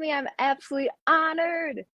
me. I'm absolutely honored.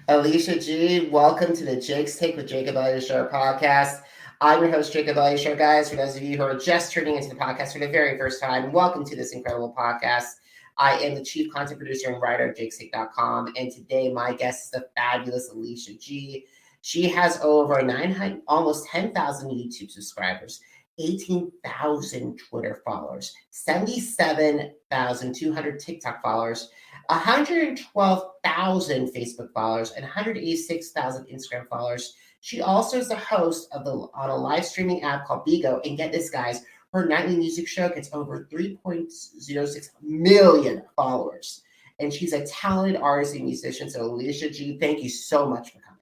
Alicia G, welcome to the Jake's Take with Jacob Elyachar Podcast. I'm your host, Jacob Elyachar, guys. For those of you who are just tuning into the podcast for the very first time, welcome to this incredible podcast. I am the chief content producer and writer of jakestake.com, and today my guest is the fabulous Alicia G. She has over 900, almost 10,000 YouTube subscribers, 18,000 Twitter followers, 77,200 TikTok followers, 112,000 Facebook followers, and 186,000 Instagram followers. She also is the host of on a live streaming app called BIGO. And get this, guys, her nightly music show gets over 3.06 million followers. And she's a talented artist and musician. So, Alicia G, thank you so much for coming.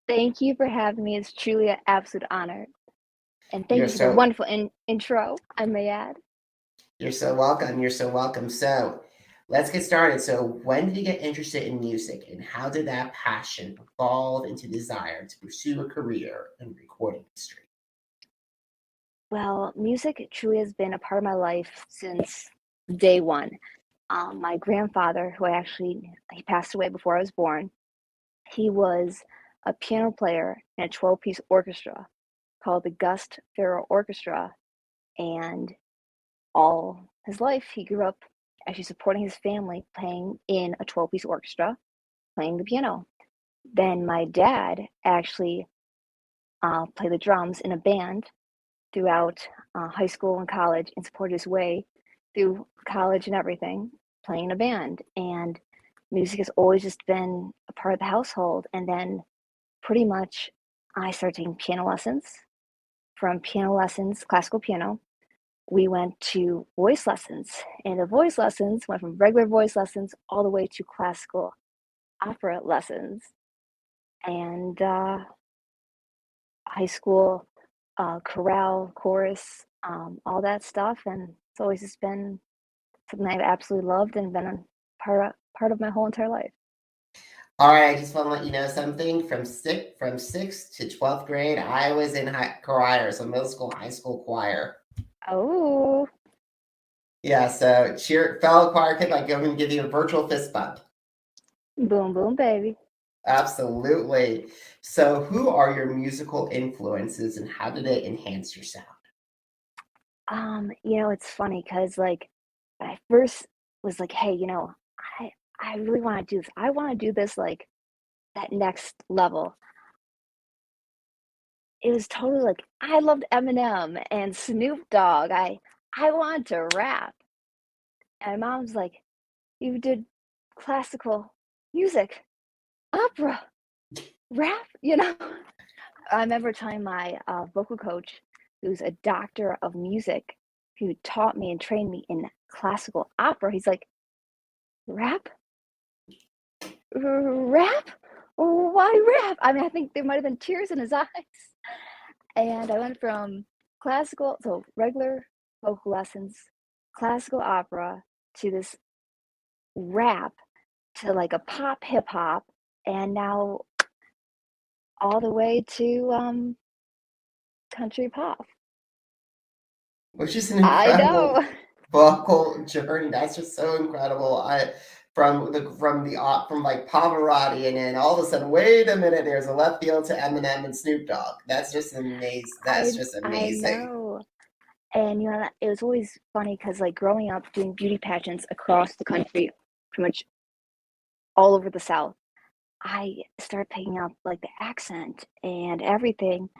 Thank you for having me. It's truly an absolute honor. And thank you for the wonderful intro, I may add. You're so welcome. You're so welcome. So, let's get started. So when did you get interested in music, and how did that passion evolve into desire to pursue a career in the recording industry? Well, music truly has been a part of my life since day one. My grandfather, he passed away before I was born, he was a piano player in a 12-piece orchestra called the Gust Pharaoh Orchestra, and all his life he grew up actually supporting his family, playing in a 12-piece orchestra, playing the piano. Then my dad actually played the drums in a band throughout high school and college, and supported his way through college and everything, playing in a band. And music has always just been a part of the household. And then pretty much I started taking piano lessons. From piano lessons, classical piano, we went to voice lessons, and the voice lessons went from regular voice lessons all the way to classical opera lessons, and high school chorale, chorus, all that stuff. And it's always just been something I've absolutely loved and been a part of my whole entire life. All right, I just want to let you know something. From 6th to 12th grade, I was in choir, so middle school, high school choir. Oh. Yeah, so cheer, fellow choir kid, I'm going to give you a virtual fist bump. Boom, boom, baby. Absolutely. So who are your musical influences, and how do they enhance your sound? It's funny because when I first was like, hey, I really want to do this. I want to do this, that next level. It was totally I loved Eminem and Snoop Dogg. I wanted to rap. And my mom's like, you did classical music, opera, rap, I remember telling my vocal coach, who's a doctor of music, who taught me and trained me in classical opera. He's like, rap? Rap? Why rap? I mean, I think there might have been tears in his eyes. And I went from regular vocal lessons, classical opera, to this rap, to a pop hip hop, and now all the way to country pop. Which is an incredible vocal journey. That's just so incredible. From Pavarotti, and then all of a sudden, wait a minute, there's a left field to Eminem and Snoop Dogg. That's just amazing. That's just amazing. I know. And it was always funny because growing up doing beauty pageants across the country, pretty much all over the South, I started picking up the accent and everything.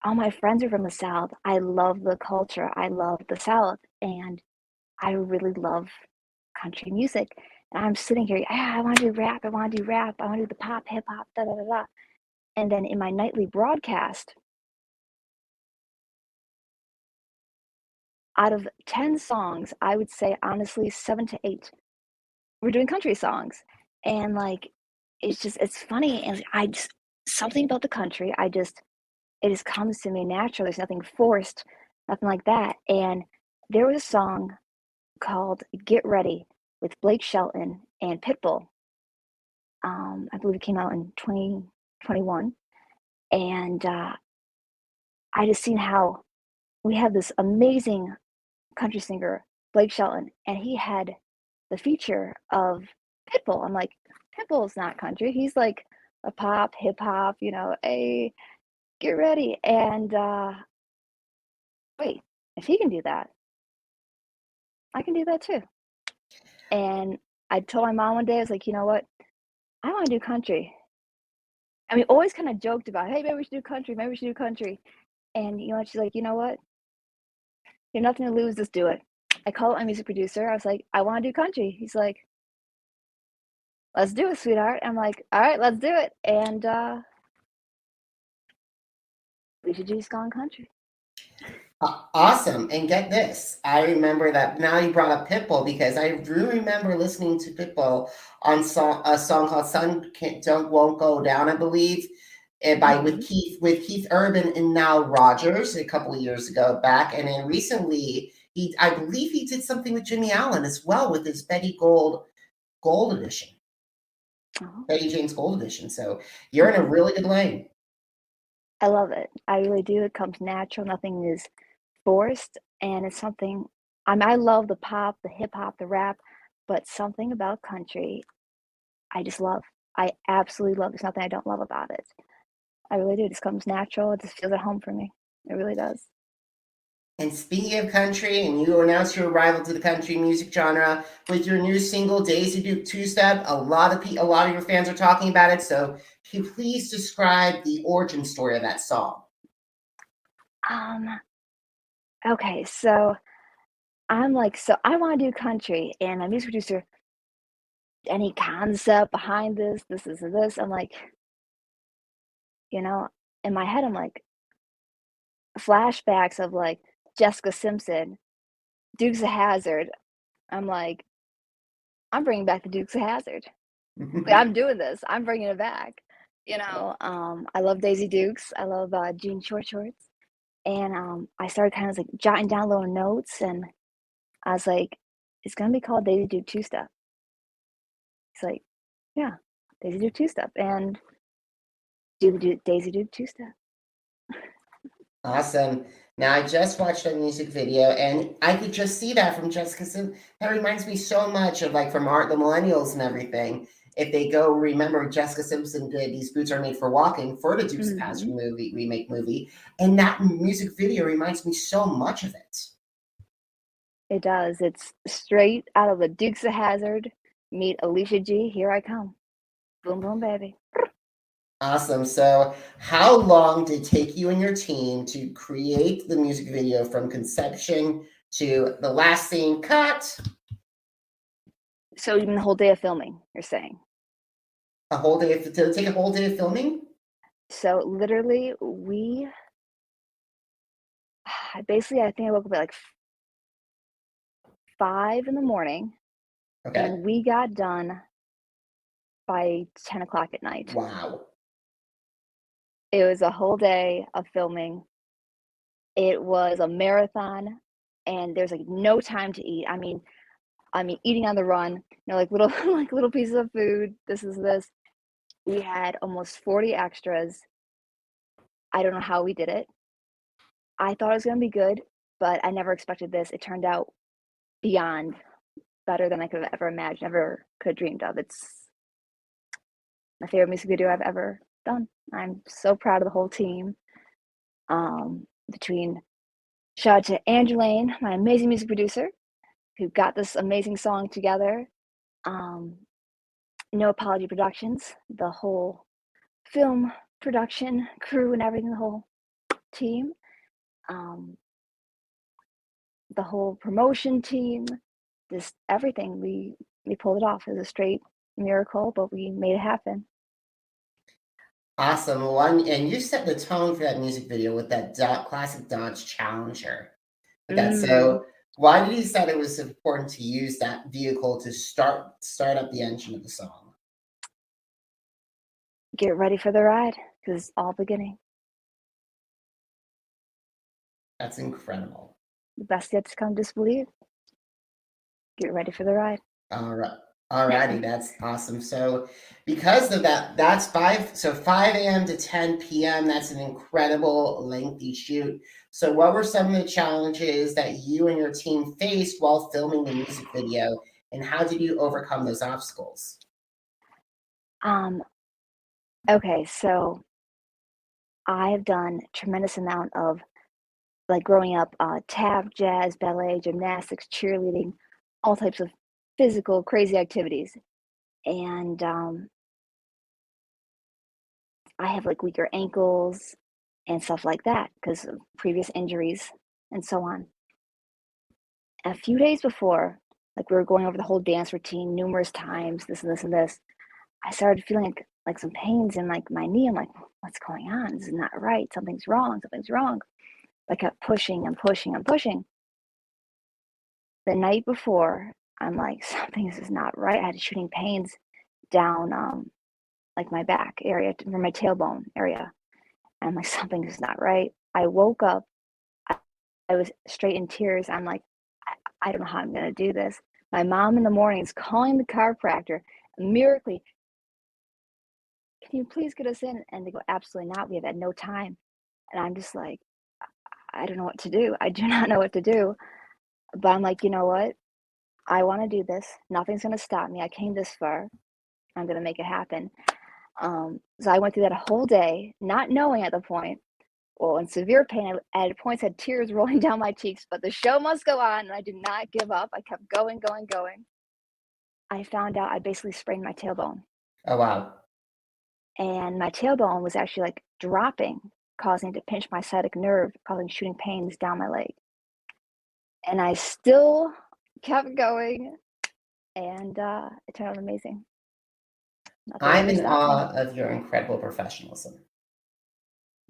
All my friends are from the South. I love the culture. I love the South, and I really love country music. And I'm sitting here, I want to do rap. I want to do rap. I want to do the pop, hip hop, da da da da. And then in my nightly broadcast, out of 10 songs, I would say honestly 7 to 8 we're doing country songs. And it's funny, and something about the country, it just comes to me naturally. There's nothing forced, nothing like that. And there was a song called Get Ready with Blake Shelton and Pitbull. I believe it came out in 2021. And I just seen how we have this amazing country singer, Blake Shelton, and he had the feature of Pitbull. I'm like, Pitbull's not country. He's like a pop, hip hop, hey, get ready. And wait, if he can do that, I can do that too. And I told my mom one day, I was like, you know what? I want to do country. And we always kind of joked about, hey, maybe we should do country. Maybe we should do country. And you know what? She's like, you know what? You have nothing to lose. Just do it. I called my music producer. I was like, I want to do country. He's like, let's do it, sweetheart. I'm like, all right, let's do it. And Alicia G's gone country. Awesome. And get this. I remember that now you brought up Pitbull because I really remember listening to Pitbull on a song called Sun Won't Go Down, I believe, with Keith Urban and Nile Rodgers a couple of years ago back. And then recently I believe he did something with Jimmy Allen as well with his Gold edition. Oh. Betty James Gold edition. So you're in a really good lane. I love it. I really do. It comes natural. Nothing is forced, and it's something. I love the pop, the hip hop, the rap, but something about country, I just love. I absolutely love. There's nothing I don't love about it. I really do. It just comes natural. It just feels at home for me. It really does. And speaking of country, and you announced your arrival to the country music genre with your new single "Daisy Duke Two-Step." A lot of your fans are talking about it. So, can you please describe the origin story of that song? Okay, so I'm like, so I want to do country, and my music producer, any concept behind this? I'm like, in my head, I'm like, flashbacks of like Jessica Simpson, Dukes of Hazzard. I'm like, I'm bringing back the Dukes of Hazzard. I'm doing this. I'm bringing it back. I love Daisy Dukes. I love jean shorts. And I started kind of like jotting down little notes, and I was like, it's going to be called Daisy Duke Two-Step. It's like, yeah, Daisy Duke Two-Step. And Daisy Duke Two-Step. Awesome. Now, I just watched a music video, and I could just see that from Jessica Simpson. That reminds me so much of like from the Millennials and everything. If they go, remember Jessica Simpson did These Boots Are Made for Walking for the Dukes of Hazzard remake movie. And that music video reminds me so much of it. It does. It's straight out of the Dukes of Hazzard. Meet Alicia G. Here I come. Boom, boom, baby. Awesome. So how long did it take you and your team to create the music video from conception to the last scene cut? So even the whole day of filming, you're saying? A whole day? Did it take a whole day of filming? So literally I think I woke up at like 5 a.m. Okay. And we got done by 10 o'clock at night. Wow. It was a whole day of filming. It was a marathon, and there's like no time to eat. I mean, eating on the run, like little pieces of food. This. We had almost 40 extras. I don't know how we did it. I thought it was going to be good, but I never expected this. It turned out beyond better than I could have ever imagined, ever could have dreamed of. It's my favorite music video I've ever done. I'm so proud of the whole team. Shout out to Angeline, my amazing music producer, who got this amazing song together. No Apology Productions, the whole film production crew and everything, the whole team. The whole promotion team, just everything. We pulled it off. It was a straight miracle, but we made it happen. Awesome. And you set the tone for that music video with that classic Dodge Challenger. So why did you decide it was important to use that vehicle to start up the engine of the song? Get ready for the ride, because it's all beginning. That's incredible. The best yet to come, just believe. Get ready for the ride. All right. Alrighty, that's awesome. So because of that, that's 5 a.m. to 10 p.m. That's an incredible lengthy shoot. So what were some of the challenges that you and your team faced while filming the music video? And how did you overcome those obstacles? Okay, so I've done a tremendous amount of, like, growing up, tap, jazz, ballet, gymnastics, cheerleading, all types of physical, crazy activities. And I have like weaker ankles and stuff like that because of previous injuries and so on. A few days before, like, we were going over the whole dance routine numerous times, this and this and this, I started feeling like some pains in like my knee. I'm like, what's going on? This is not right. Something's wrong. Something's wrong. I kept pushing and pushing and pushing. The night before, I'm like, something is not right. I had shooting pains down like my back area, from my tailbone area. And I'm like, something is not right. I woke up. I was straight in tears. I'm like, I don't know how I'm going to do this. My mom in the morning is calling the chiropractor. Miraculously, can you please get us in? And they go, absolutely not. We have had no time. And I'm just like, I don't know what to do. I do not know what to do. But I'm like, you know what? I want to do this. Nothing's going to stop me. I came this far. I'm going to make it happen. So I went through that whole day, not knowing at the point, well, in severe pain. I at points had tears rolling down my cheeks, but the show must go on, and I did not give up. I kept going, going, going. I found out I basically sprained my tailbone. Oh, wow. And my tailbone was actually like dropping, causing to pinch my sciatic nerve, causing shooting pains down my leg. And I still kept going, and it turned out amazing. I'm in awe of your incredible professionalism.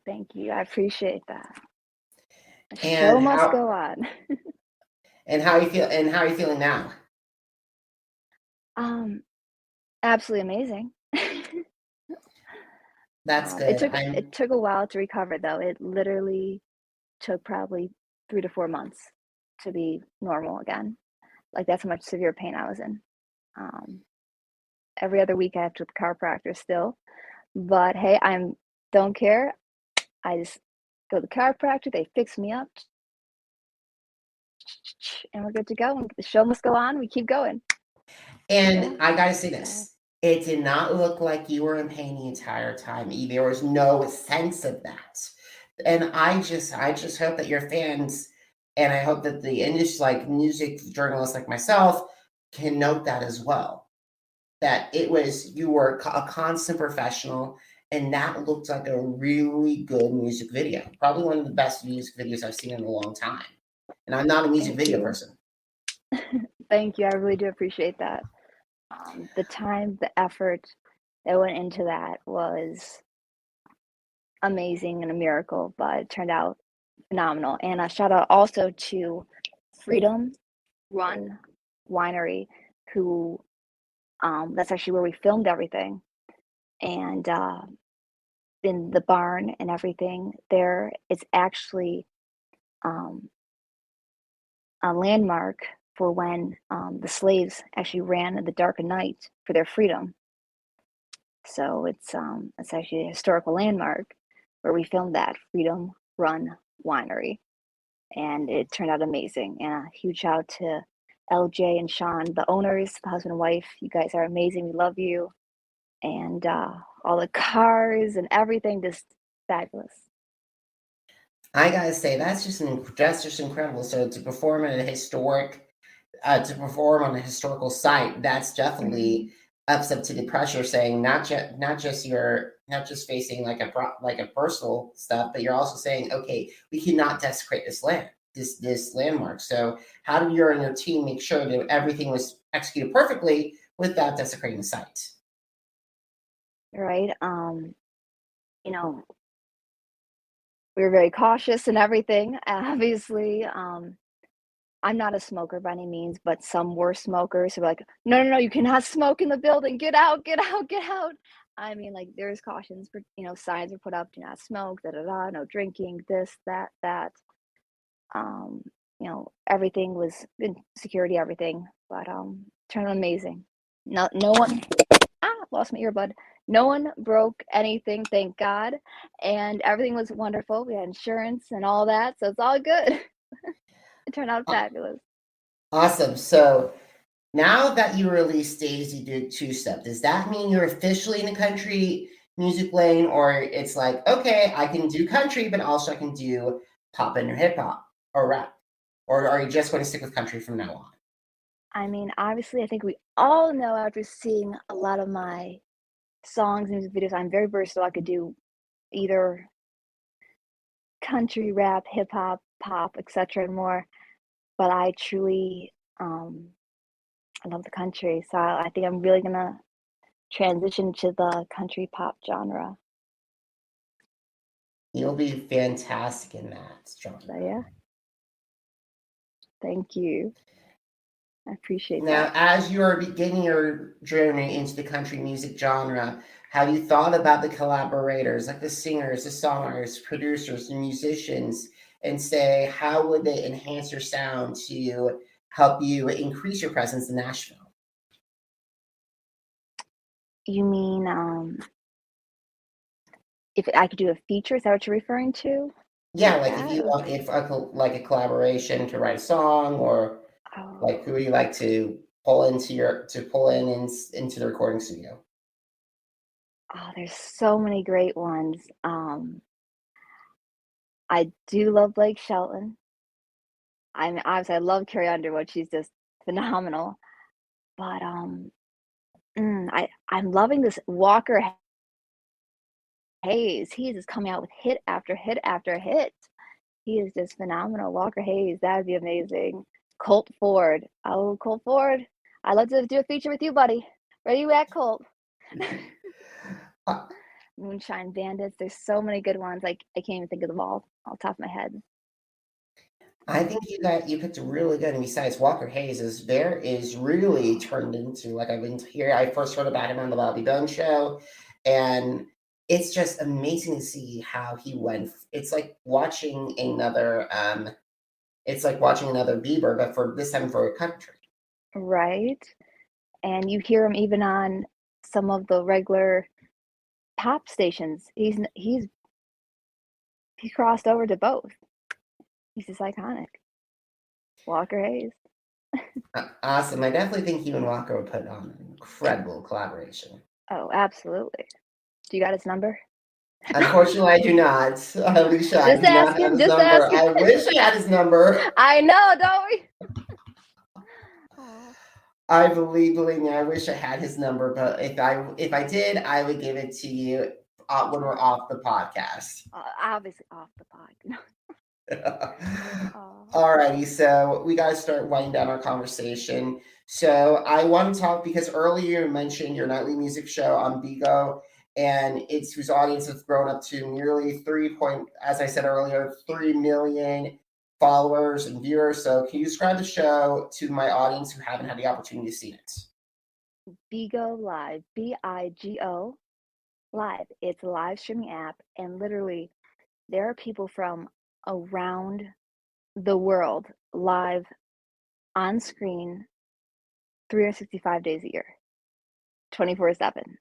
Thank you. I appreciate that. The And show must go on. And how you feel? And how are you feeling now? Absolutely amazing. That's good. It took a while to recover, though. It literally took probably 3 to 4 months to be normal again. Like, that's how much severe pain I was in. Every other week I have to go to the chiropractor still, but hey, don't care. I just go to the chiropractor. They fix me up, and we're good to go. The show must go on. We keep going. And I gotta say this. It did not look like you were in pain the entire time. There was no sense of that. And I just hope that your fans, and I hope that the industry, like music journalists like myself, can note that as well. That you were a constant professional, and that looked like a really good music video. Probably one of the best music videos I've seen in a long time. And I'm not a music video person. Thank you. I really do appreciate that. The time, the effort that went into that was amazing and a miracle, but it turned out phenomenal. And a shout out also to Freedom Run Winery, who that's actually where we filmed everything. And in the barn and everything there, it's actually a landmark for when the slaves actually ran in the dark of night for their freedom. So it's actually a historical landmark where we filmed that, Freedom Run Winery, and it turned out amazing. And a huge shout out to LJ and Sean, the owners, the husband and wife. You guys are amazing. We love you, and all the cars and everything, just fabulous. I gotta say that's just incredible. So to perform on a historical site, that's definitely ups up to the pressure. Saying not just facing like a personal stuff, but you're also saying, okay, we cannot desecrate this land, this landmark. So how did you and your team make sure that everything was executed perfectly without desecrating the site? Right. We were very cautious and everything. Obviously, I'm not a smoker by any means, but some were smokers who were like, no, you cannot smoke in the building. Get out, get out, get out. I mean, like, there's cautions for, signs are put up, do not smoke, no drinking, this, that. Everything was in security, everything, but turned out amazing. No one, lost my earbud. No one broke anything, thank God. And everything was wonderful. We had insurance and all that, so it's all good. It turned out fabulous. Awesome. So Now that you released Daisy Do Two Step, does that mean you're officially in the country music lane, or it's like, okay, I can do country, but also I can do pop and hip hop or rap? Or are you just going to stick with country from now on? I mean, obviously, I think we all know after seeing a lot of my songs and music videos, I'm very versatile. I could do either country, rap, hip hop, pop, etc., and more. But I truly, I love the country, so I think I'm really gonna transition to the country pop genre. You'll be fantastic in that So genre. yeah, thank you. I appreciate Now, that. as you are beginning your journey into the country music genre, have you thought about the collaborators, like the singers, the songwriters, producers, the musicians, and say, how would they enhance your sound to help you increase your presence in Nashville? You mean if I could do a feature? Is that what you're referring to? Yeah, Like like if that? you Or, want, if like a collaboration to write a song, or like who oh, would you like to pull into pull into the recording studio? there's so many great ones. I do love Blake Shelton. I mean, obviously, I love Carrie Underwood. She's just phenomenal. But I'm loving this Walker Hayes. He is just coming out with hit after hit after hit. He is just phenomenal. Walker Hayes, that would be amazing. Colt Ford. Oh, Colt Ford. I'd love to do a feature with you, buddy. Where you at, Colt? Uh, Moonshine Bandits. There's so many good ones. Like I can't even think of them all off the top of my head. I think you picked a really good. And besides, Walker Hayes is really turned into, like, I've been here. I first heard about him on the Bobby Bone show, and it's just amazing to see how he went. It's like watching another. It's like watching another Bieber, but for this time for a country. Right. And you hear him even on some of the regular pop stations. He crossed over to both. He's just iconic. Walker Hayes. Awesome. I definitely think you and Walker would put on an incredible collaboration. Oh, absolutely. Do you got his number? Unfortunately, I do not. Alicia, I Just do not have asking, his just number. asking. I wish I had his number. I know, don't we? Oh, Believe me, I wish I had his number, but if I did, I would give it to you when we're off the podcast. obviously off the pod. Oh, Alrighty, so we got to start winding down our conversation. So I want to talk because earlier you mentioned your nightly music show on BIGO, and it's whose audience has grown up to nearly as I said earlier, 3 million followers and viewers. So can you describe the show to my audience who haven't had the opportunity to see it? BIGO Live, BIGO Live. It's a live streaming app, and literally, there are people from around the world live on screen 365 days a year, 24/7.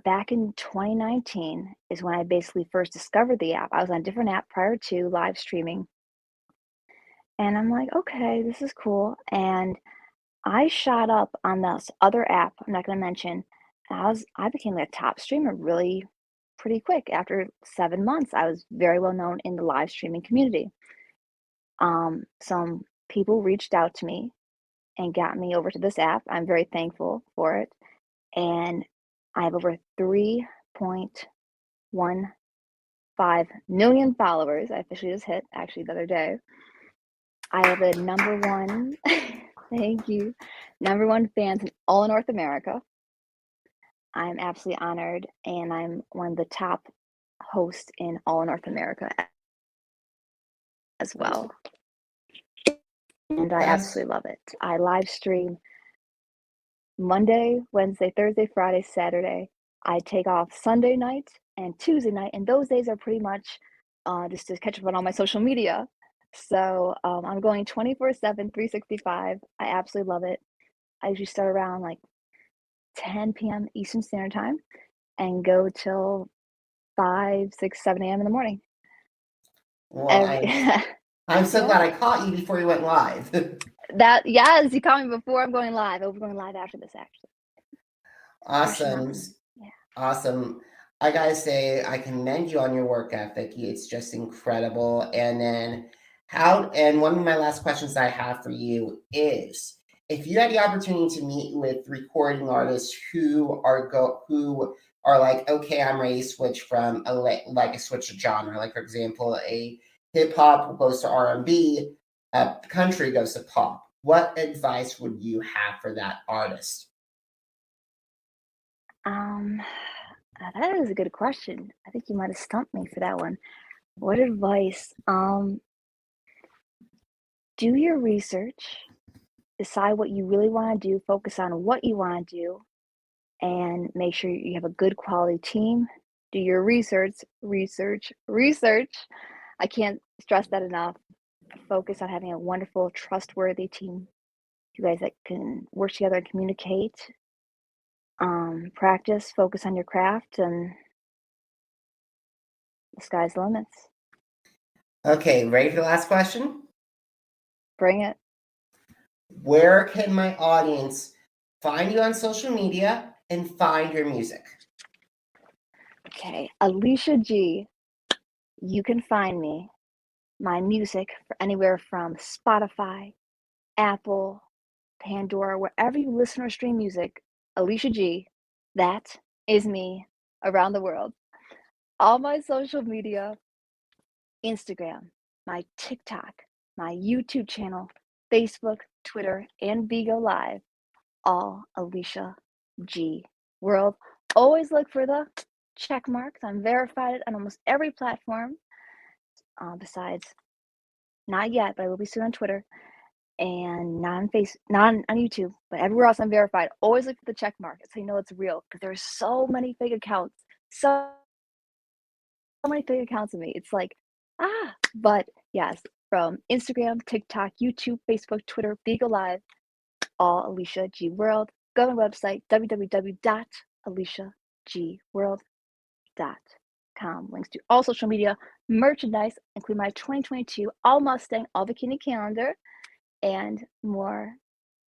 Back in 2019 is when I basically first discovered the app. I was on a different app prior to live streaming, and I'm like, okay, this is cool. And I shot up on this other app, I'm not going to mention. I became like a top streamer really pretty quick. After 7 months, I was very well known in the live streaming community. Some people reached out to me and got me over to this app. I'm very thankful for it. And I have over 3.15 million followers. I officially just hit actually the other day. I have a number one, thank you, number one fans in all of North America. I'm absolutely honored, and I'm one of the top hosts in all of North America as well. And I That's absolutely love it. I live stream Monday, Wednesday, Thursday, Friday, Saturday. I take off Sunday night and Tuesday night, and those days are pretty much just to catch up on all my social media. So I'm going 24/7, 365. I absolutely love it. I usually start around like 10 p.m. Eastern Standard Time and go till 5, 6, 7 a.m. in the morning. well, I'm so Yeah. glad I caught you before you went live. That, yes, you called me before I'm going live. We're going live after this, actually. Awesome. Yeah. Awesome. I gotta say, I commend you on your work ethic. It's just incredible. And then and one of my last questions I have for you is, if you had the opportunity to meet with recording artists who are like, okay, I'm ready to switch from a switch of genre. Like, for example, a hip hop goes to R&B, country goes to pop. What advice would you have for that artist? That is a good question. I think you might have stumped me for that one. What advice? Do your research, decide what you really want to do, focus on what you want to do, and make sure you have a good quality team. Do your research. I can't stress that enough. Focus on having a wonderful, trustworthy team. You guys that can work together and communicate. Practice, focus on your craft, and the sky's the limits. Okay, ready for the last question? Bring it. Where can my audience find you on social media and find your music? Okay, Alicia G. You can find me, my music, for anywhere from Spotify, Apple, Pandora, wherever you listen or stream music. Alicia G. That is me around the world. All my social media, Instagram, my TikTok, my YouTube channel, Facebook, Twitter, and BIGO Live, all Alicia G World. Always look for the check marks. I'm verified on almost every platform, besides not yet, but I will be soon on Twitter, and not on YouTube, but everywhere else I'm verified. Always look for the check mark so you know it's real, because there are so many fake accounts. So many fake accounts of me. It's like, but yes, from Instagram, TikTok, YouTube, Facebook, Twitter, BIGO Live, all Alicia G World. Go to my website, www.aliciagworld.com. Links to all social media, merchandise, including my 2022 All Mustang, All Bikini calendar, and more.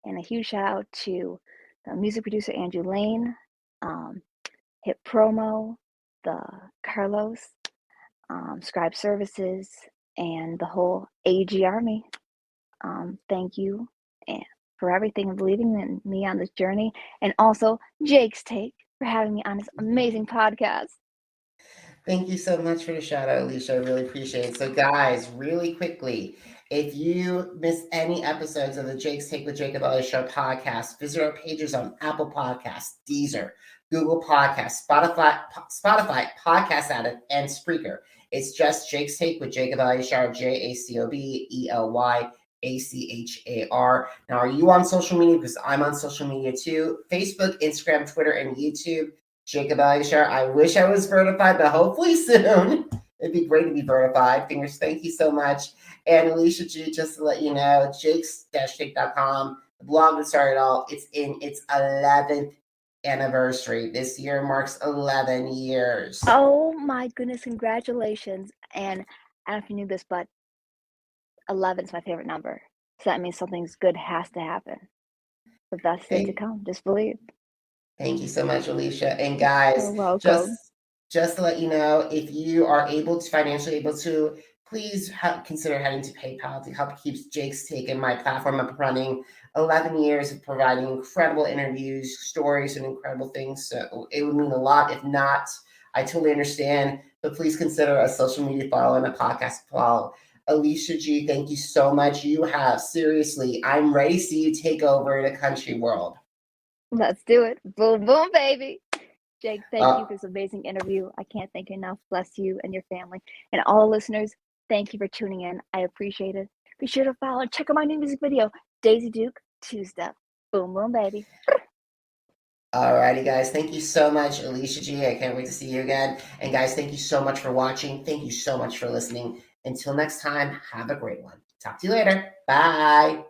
And a huge shout out to the music producer, Andrew Lane, Hit Promo, the Carlos, Scribe Services, and the whole AG Army. Thank you for everything and believing in me on this journey. And also Jake's Take for having me on this amazing podcast. Thank you so much for the shout out, Alicia. I really appreciate it. So, guys, really quickly, if you missed any episodes of the Jake's Take with Jacob Elyachar podcast, visit our pages on Apple Podcasts, Deezer, Google Podcasts, Spotify, Podcast Addict, and Spreaker. It's just Jake's Take with Jacob Elyachar, JACOBELYACHAR. Now, are you on social media? Because I'm on social media too. Facebook, Instagram, Twitter, and YouTube. Jacob Elyachar. I wish I was verified, but hopefully soon. It'd be great to be verified. Fingers, thank you so much. And Alicia G, just to let you know, jakes-take.com, the blog that started all, it's in its 11th anniversary. This year marks 11 years. Oh my goodness, congratulations. And I don't know if you knew this, but 11 is my favorite number. So that means something's good has to happen. The best is to come. Just believe. Thank you so much, Alicia. And guys, just to let you know, if you are financially able to, please consider heading to PayPal to help keep Jake's Take and my platform up running. 11 years of providing incredible interviews, stories, and incredible things. So it would mean a lot. If not, I totally understand. But please consider a social media follow and a podcast follow. Alicia G, thank you so much. Seriously, I'm ready to see you take over the country world. Let's do it. Boom, boom, baby. Jake, thank you for this amazing interview. I can't thank you enough. Bless you and your family. And all the listeners, thank you for tuning in. I appreciate it. Be sure to follow and check out my new music video, Daisy Duke, Two-Step. Boom, boom, baby. Alrighty, guys. Thank you so much, Alicia G. I can't wait to see you again. And guys, thank you so much for watching. Thank you so much for listening. Until next time, have a great one. Talk to you later. Bye.